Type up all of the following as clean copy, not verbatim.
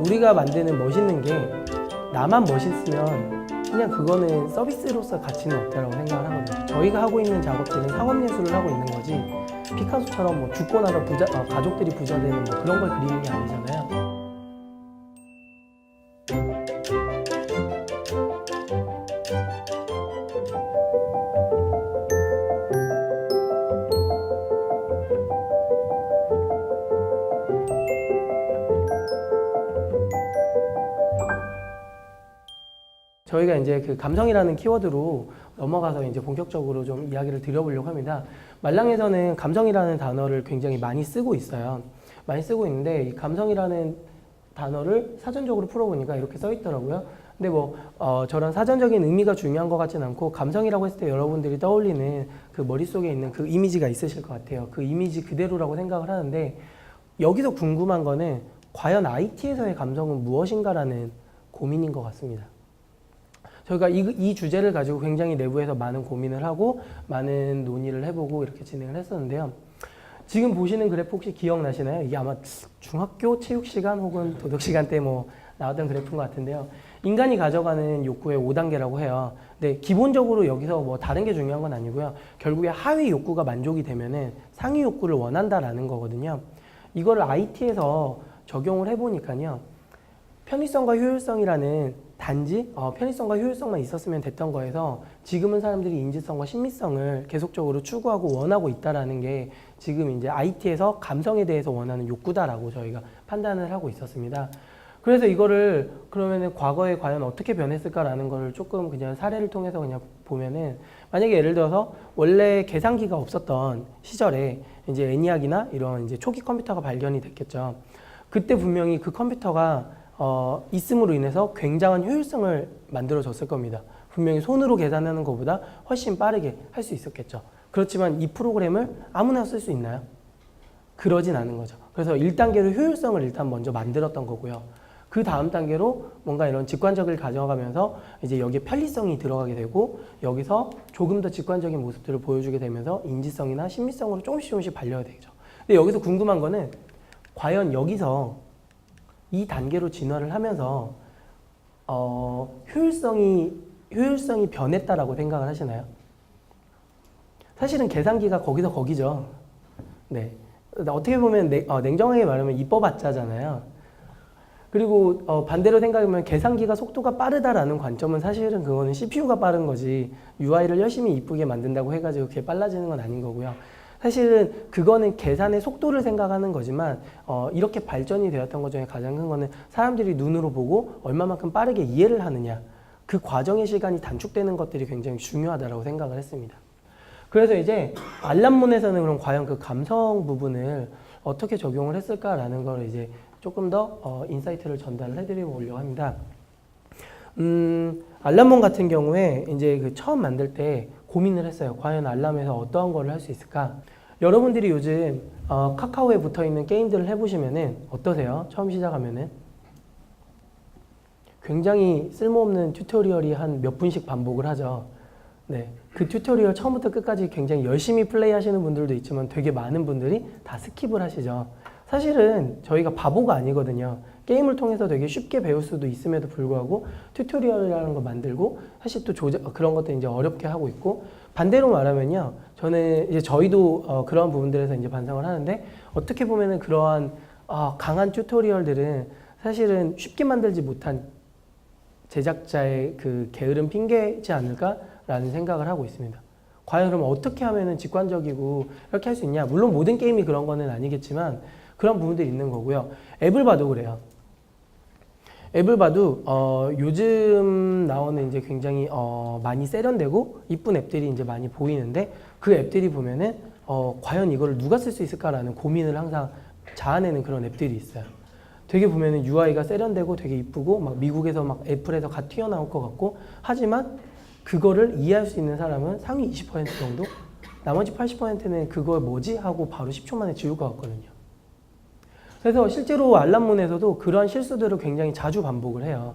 우리가 만드는 멋있는 게 나만 멋있으면 그냥 그거는 서비스로서 가치는 없다고 생각을 하거든요. 저희가 하고 있는 작업들은 상업예술을 하고 있는 거지 피카소처럼 뭐 죽고 나서 가족들이 부자 되는 뭐 그런 걸 그리는 게 아니잖아요. 저희가 이제 그 감성이라는 키워드로 넘어가서 이제 본격적으로 좀 이야기를 드려보려고 합니다. 말랑에서는 감성이라는 단어를 굉장히 많이 쓰고 있어요. 많이 쓰고 있는데 이 감성이라는 단어를 사전적으로 풀어보니까 이렇게 써 있더라고요. 근데 뭐 저런 사전적인 의미가 중요한 것 같진 않고 감성이라고 했을 때 여러분들이 떠올리는 그 머릿속에 있는 그 이미지가 있으실 것 같아요. 그 이미지 그대로라고 생각을 하는데 여기서 궁금한 거는 과연 IT에서의 감성은 무엇인가라는 고민인 것 같습니다. 저희가 이 주제를 가지고 굉장히 내부에서 많은 고민을 하고 많은 논의를 해보고 이렇게 진행을 했었는데요. 지금 보시는 그래프 혹시 기억나시나요? 이게 아마 중학교 체육시간 혹은 도덕시간 때 뭐 나왔던 그래프인 것 같은데요. 인간이 가져가는 욕구의 5단계라고 해요. 근데 기본적으로 여기서 뭐 다른 게 중요한 건 아니고요. 결국에 하위 욕구가 만족이 되면은 상위 욕구를 원한다라는 거거든요. 이거를 IT에서 적용을 해보니까요. 편의성과 효율성이라는 단지 편의성과 효율성만 있었으면 됐던 거에서 지금은 사람들이 인지성과 신미성을 계속적으로 추구하고 원하고 있다라는 게 지금 이제 IT에서 감성에 대해서 원하는 욕구다라고 저희가 판단을 하고 있었습니다. 그래서 이거를 그러면은 과거에 과연 어떻게 변했을까라는 거를 조금 그냥 사례를 통해서 그냥 보면은 만약에 예를 들어서 원래 계산기가 없었던 시절에 이제 ENIAC이나 이런 이제 초기 컴퓨터가 발견이 됐겠죠. 그때 분명히 그 컴퓨터가 있음으로 인해서 굉장한 효율성을 만들어줬을 겁니다. 분명히 손으로 계산하는 것보다 훨씬 빠르게 할 수 있었겠죠. 그렇지만 이 프로그램을 아무나 쓸 수 있나요? 그러진 않은 거죠. 그래서 1단계로 효율성을 일단 먼저 만들었던 거고요. 그 다음 단계로 뭔가 이런 직관적을 가져가면서 이제 여기에 편리성이 들어가게 되고 여기서 조금 더 직관적인 모습들을 보여주게 되면서 인지성이나 신미성으로 조금씩 발려야 되죠. 근데 여기서 궁금한 거는 과연 여기서 이 단계로 진화를 하면서 효율성이 변했다라고 생각을 하시나요? 사실은 계산기가 거기서 거기죠. 네. 어떻게 보면 냉정하게 말하면 이뻐봤자잖아요. 그리고 반대로 생각하면 계산기가 속도가 빠르다라는 관점은 사실은 그거는 CPU가 빠른 거지 UI를 열심히 이쁘게 만든다고 해가지고 그게 빨라지는 건 아닌 거고요. 사실은 그거는 계산의 속도를 생각하는 거지만 이렇게 발전이 되었던 것 중에 가장 큰 거는 사람들이 눈으로 보고 얼마만큼 빠르게 이해를 하느냐 그 과정의 시간이 단축되는 것들이 굉장히 중요하다고 생각을 했습니다. 그래서 이제 알람문에서는 그럼 과연 그 감성 부분을 어떻게 적용을 했을까라는 걸 이제 조금 더 인사이트를 전달을 해드리려고 합니다. 알람문 같은 경우에 이제 그 처음 만들 때 고민을 했어요. 과연 알람에서 어떠한 거를 할 수 있을까? 여러분들이 요즘 카카오에 붙어있는 게임들을 해보시면은 어떠세요? 처음 시작하면은 굉장히 쓸모없는 튜토리얼이 한 몇 분씩 반복을 하죠. 네, 그 튜토리얼 처음부터 끝까지 굉장히 열심히 플레이 하시는 분들도 있지만 되게 많은 분들이 다 스킵을 하시죠. 사실은 저희가 바보가 아니거든요. 게임을 통해서 되게 쉽게 배울 수도 있음에도 불구하고 튜토리얼이라는 거 만들고 사실 또 그런 것도 이제 어렵게 하고 있고 반대로 말하면요. 저는 이제 저희도 그런 부분들에서 이제 반성을 하는데 어떻게 보면은 그러한 강한 튜토리얼들은 사실은 쉽게 만들지 못한 제작자의 그 게으름 핑계지 않을까라는 생각을 하고 있습니다. 과연 그럼 어떻게 하면은 직관적이고 이렇게 할 수 있냐? 물론 모든 게임이 그런 거는 아니겠지만 그런 부분들이 있는 거고요. 앱을 봐도 그래요. 앱을 봐도 요즘 나오는 이제 굉장히 많이 세련되고 이쁜 앱들이 이제 많이 보이는데 그 앱들이 보면은 과연 이거를 누가 쓸 수 있을까라는 고민을 항상 자아내는 그런 앱들이 있어요. 되게 보면은 UI가 세련되고 되게 이쁘고 막 미국에서 막 애플에서 갓 튀어나올 것 같고 하지만 그거를 이해할 수 있는 사람은 상위 20% 정도? 나머지 80%는 그거 뭐지? 하고 바로 10초 만에 지울 것 같거든요. 그래서 실제로 알람문에서도 그러한 실수들을 굉장히 자주 반복을 해요.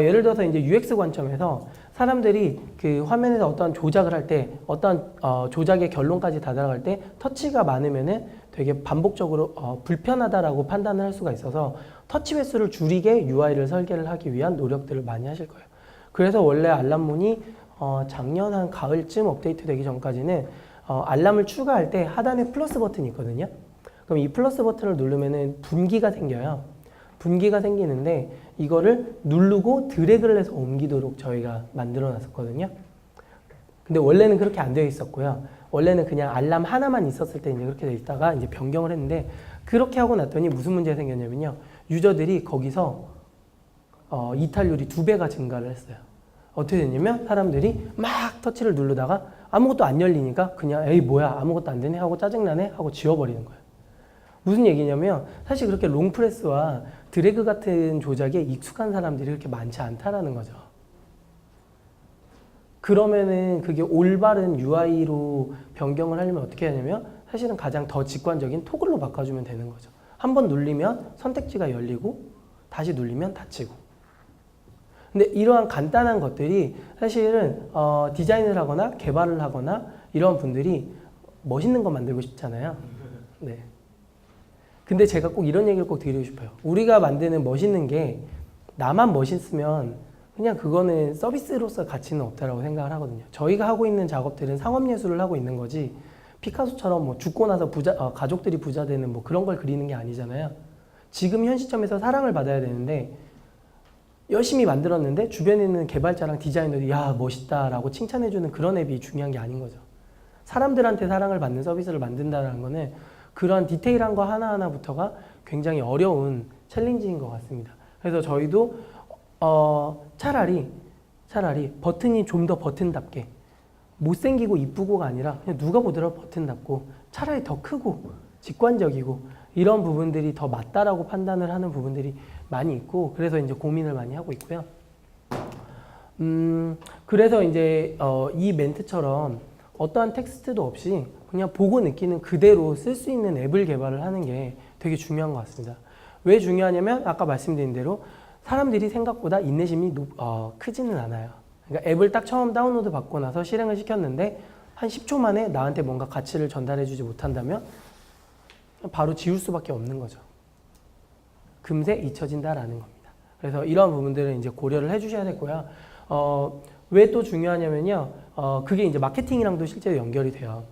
예를 들어서 이제 UX 관점에서 사람들이 그 화면에서 어떤 조작을 할 때 어떤 조작의 결론까지 다다라갈 때 터치가 많으면은 되게 반복적으로 불편하다라고 판단을 할 수가 있어서 터치 횟수를 줄이게 UI를 설계를 하기 위한 노력들을 많이 하실 거예요. 그래서 원래 알람문이 작년 한 가을쯤 업데이트 되기 전까지는 알람을 추가할 때 하단에 플러스 버튼이 있거든요. 그럼 이 플러스 버튼을 누르면은 분기가 생겨요. 분기가 생기는데 이거를 누르고 드래그를 해서 옮기도록 저희가 만들어 놨었거든요. 근데 원래는 그렇게 안 되어 있었고요. 원래는 그냥 알람 하나만 있었을 때 이제 그렇게 돼 있다가 이제 변경을 했는데 그렇게 하고 났더니 무슨 문제가 생겼냐면요. 유저들이 거기서 이탈률이 2배가 증가를 했어요. 어떻게 됐냐면 사람들이 막 터치를 누르다가 아무것도 안 열리니까 그냥 에이 뭐야 아무것도 안 되네 하고 짜증나네 하고 지워버리는 거예요. 무슨 얘기냐면 사실 그렇게 롱프레스와 드래그 같은 조작에 익숙한 사람들이 그렇게 많지 않다라는 거죠. 그러면은 그게 올바른 UI로 변경을 하려면 어떻게 하냐면 사실은 가장 더 직관적인 토글로 바꿔주면 되는 거죠. 한번 눌리면 선택지가 열리고 다시 눌리면 닫히고. 근데 이러한 간단한 것들이 사실은 디자인을 하거나 개발을 하거나 이런 분들이 멋있는 거 만들고 싶잖아요. 네. 근데 제가 꼭 이런 얘기를 꼭 드리고 싶어요. 우리가 만드는 멋있는 게 나만 멋있으면 그냥 그거는 서비스로서 가치는 없다라고 생각을 하거든요. 저희가 하고 있는 작업들은 상업예술을 하고 있는 거지 피카소처럼 뭐 죽고 나서 가족들이 부자 되는 뭐 그런 걸 그리는 게 아니잖아요. 지금 현 시점에서 사랑을 받아야 되는데 열심히 만들었는데 주변에 있는 개발자랑 디자이너들이 야 멋있다라고 칭찬해주는 그런 앱이 중요한 게 아닌 거죠. 사람들한테 사랑을 받는 서비스를 만든다는 거는 그런 디테일한 거 하나하나부터가 굉장히 어려운 챌린지인 것 같습니다. 그래서 저희도 차라리 버튼이 좀 더 버튼답게 못생기고 이쁘고가 아니라 그냥 누가 보더라도 버튼답고 차라리 더 크고 직관적이고 이런 부분들이 더 맞다라고 판단을 하는 부분들이 많이 있고 그래서 이제 고민을 많이 하고 있고요. 그래서 이제 이 멘트처럼 어떠한 텍스트도 없이 그냥 보고 느끼는 그대로 쓸 수 있는 앱을 개발을 하는 게 되게 중요한 것 같습니다. 왜 중요하냐면 아까 말씀드린 대로 사람들이 생각보다 인내심이 크지는 않아요. 그러니까 앱을 딱 처음 다운로드 받고 나서 실행을 시켰는데 한 10초 만에 나한테 뭔가 가치를 전달해 주지 못한다면 바로 지울 수밖에 없는 거죠. 금세 잊혀진다라는 겁니다. 그래서 이런 부분들을 이제 고려를 해 주셔야 되고요. 왜 또 중요하냐면요. 그게 이제 마케팅이랑도 실제로 연결이 돼요.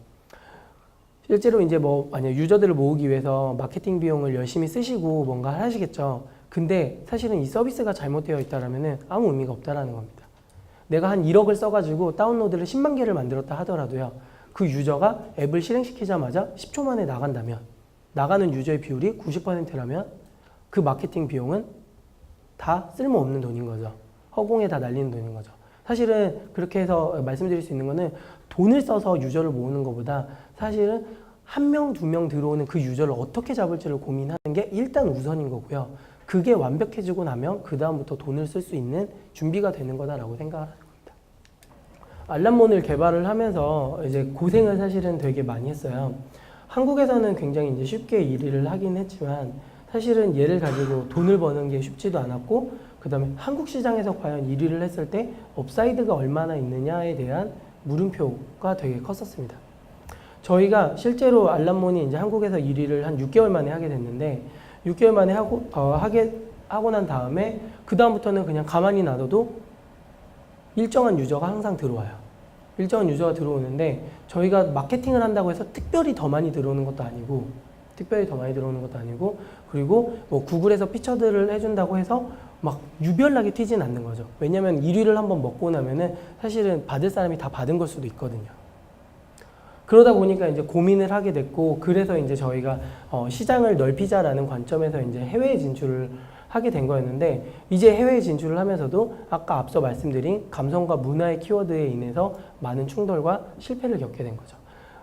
실제로 이제 뭐 만약 유저들을 모으기 위해서 마케팅 비용을 열심히 쓰시고 뭔가 하시겠죠. 근데 사실은 이 서비스가 잘못되어 있다라면은 아무 의미가 없다라는 겁니다. 내가 한 1억을 써가지고 다운로드를 10만 개를 만들었다 하더라도요. 그 유저가 앱을 실행시키자마자 10초 만에 나간다면 나가는 유저의 비율이 90%라면 그 마케팅 비용은 다 쓸모없는 돈인 거죠. 허공에 다 날리는 돈인 거죠. 사실은 그렇게 해서 말씀드릴 수 있는 거는 돈을 써서 유저를 모으는 것보다 사실은 한 명, 두 명 들어오는 그 유저를 어떻게 잡을지를 고민하는 게 일단 우선인 거고요. 그게 완벽해지고 나면 그 다음부터 돈을 쓸 수 있는 준비가 되는 거다라고 생각을 하는 겁니다. 알람몬을 개발을 하면서 이제 고생을 사실은 되게 많이 했어요. 한국에서는 굉장히 이제 쉽게 일을 하긴 했지만 사실은 얘를 가지고 돈을 버는 게 쉽지도 않았고 그 다음에 한국 시장에서 과연 1위를 했을 때 업사이드가 얼마나 있느냐에 대한 물음표가 되게 컸었습니다. 저희가 실제로 알람몬이 이제 한국에서 1위를 한 6개월 만에 하게 됐는데 6개월 만에 하고 난 다음에 그 다음부터는 그냥 가만히 놔둬도 일정한 유저가 항상 들어와요. 일정한 유저가 들어오는데 저희가 마케팅을 한다고 해서 특별히 더 많이 들어오는 것도 아니고 그리고 뭐 구글에서 피처들을 해준다고 해서 막 유별나게 튀진 않는 거죠. 왜냐면 1위를 한번 먹고 나면은 사실은 받을 사람이 다 받은 걸 수도 있거든요. 그러다 보니까 이제 고민을 하게 됐고 그래서 이제 저희가 시장을 넓히자라는 관점에서 이제 해외에 진출을 하게 된 거였는데 이제 해외에 진출을 하면서도 아까 앞서 말씀드린 감성과 문화의 키워드에 인해서 많은 충돌과 실패를 겪게 된 거죠.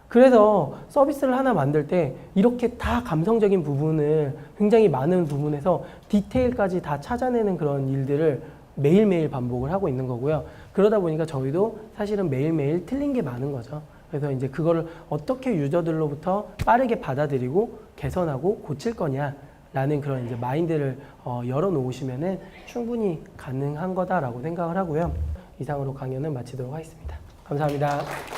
그래서 서비스를 하나 만들 때 이렇게 다 감성적인 부분을 굉장히 많은 부분에서 디테일까지 다 찾아내는 그런 일들을 매일매일 반복을 하고 있는 거고요. 그러다 보니까 저희도 사실은 매일매일 틀린 게 많은 거죠. 그래서 이제 그거를 어떻게 유저들로부터 빠르게 받아들이고 개선하고 고칠 거냐라는 그런 이제 마인드를 열어놓으시면은 충분히 가능한 거다라고 생각을 하고요. 이상으로 강연은 마치도록 하겠습니다. 감사합니다.